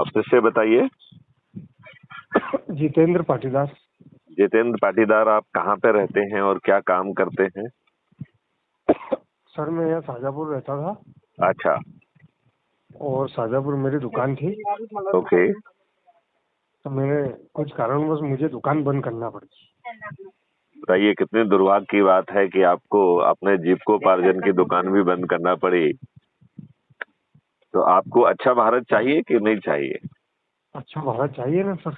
फिर से बताइए। जितेंद्र पाटीदार। जितेंद्र पाटीदार, आप कहाँ पे रहते हैं और क्या काम करते हैं? सर मैं यहाँ शाजापुर रहता था अच्छा। और शाजापुर मेरी दुकान थी। ओके। तो मैंने कुछ कारणवश मुझे दुकान बंद करना पड़ी। बताइए, कितने दुर्भाग्य की बात है कि आपको अपने जीविकोपार्जन की दुकान भी बंद करना पड़ी। तो आपको अच्छा भारत चाहिए कि नहीं चाहिए? अच्छा भारत चाहिए ना सर।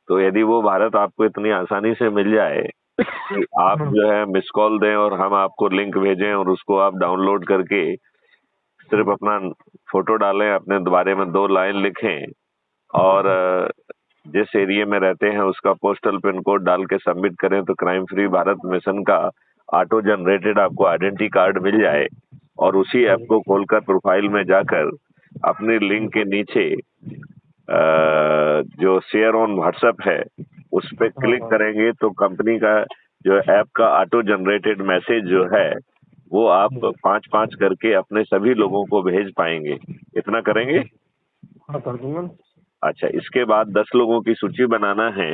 तो यदि वो भारत आपको इतनी आसानी से मिल जाए कि आप जो है मिस कॉल दें और हम आपको लिंक भेजें और उसको आप डाउनलोड करके सिर्फ अपना फोटो डालें, अपने बारे में 2 लाइन लिखें और जिस एरिया में रहते हैं उसका पोस्टल पिन कोड डाल के सबमिट करें तो क्राइम फ्री भारत मिशन का ऑटो जनरेटेड आपको आइडेंटिटी कार्ड मिल जाए और उसी ऐप को खोलकर प्रोफाइल में जाकर अपने लिंक के नीचे जो शेयर ऑन व्हाट्सएप है उस पर क्लिक करेंगे तो कंपनी का जो ऐप का ऑटो जनरेटेड मैसेज जो है वो आप 5-5 करके अपने सभी लोगों को भेज पाएंगे। इतना करेंगे? हाँ कर दूंगा। अच्छा, इसके बाद 10 लोगों की सूची बनाना है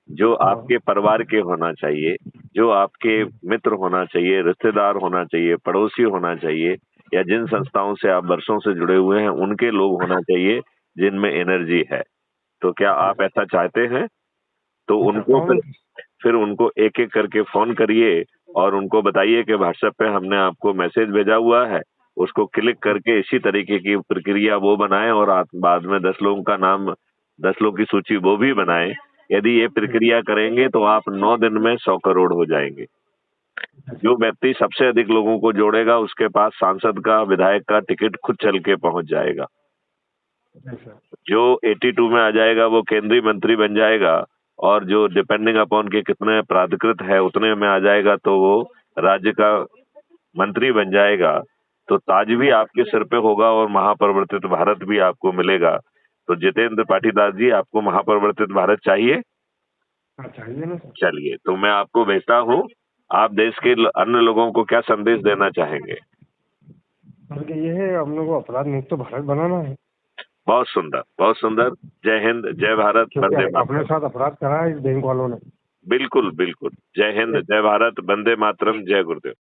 जो आपके परिवार के होना चाहिए, जो आपके मित्र होना चाहिए, रिश्तेदार होना चाहिए, पड़ोसी होना चाहिए या जिन संस्थाओं से आप वर्षों से जुड़े हुए हैं उनके लोग होना चाहिए जिनमें एनर्जी है। तो क्या आप ऐसा चाहते हैं? तो उनको फिर उनको एक एक करके फोन करिए और उनको बताइए कि व्हाट्सएप पे हमने आपको मैसेज भेजा हुआ है, उसको क्लिक करके इसी तरीके की प्रक्रिया वो बनाएं और बाद में 10 लोगों का नाम 10 लोगों की सूची वो भी बनाएं। यदि ये प्रक्रिया करेंगे तो आप 9 दिन में 100 करोड़ हो जाएंगे। जो व्यक्ति सबसे अधिक लोगों को जोड़ेगा उसके पास सांसद का, विधायक का टिकट खुद चल के पहुंच जाएगा। जो 82 में आ जाएगा वो केंद्रीय मंत्री बन जाएगा और जो डिपेंडिंग अपॉन के कितने प्राधिकृत है उतने में आ जाएगा तो वो राज्य का मंत्री बन जाएगा। तो ताज भी आपके सिर पे होगा और महापरिवर्तित भारत भी आपको मिलेगा। तो जितेंद्र पाटीदार जी, आपको महापरिवर्तित भारत चाहिए? चाहिए ना। चलिए, तो मैं आपको भेजता हूँ। आप देश के अन्य लोगों को क्या संदेश देना चाहेंगे? ये है हम लोग को अपराध मुक्त भारत बनाना है। बहुत सुंदर, बहुत सुंदर। जय हिंद, जय भारत, वंदे मातरम। अपने साथ अपराध करा है इस बैंक वालों ने। बिल्कुल बिल्कुल। जय हिंद, जय भारत, वंदे मातरम, जय गुरुदेव।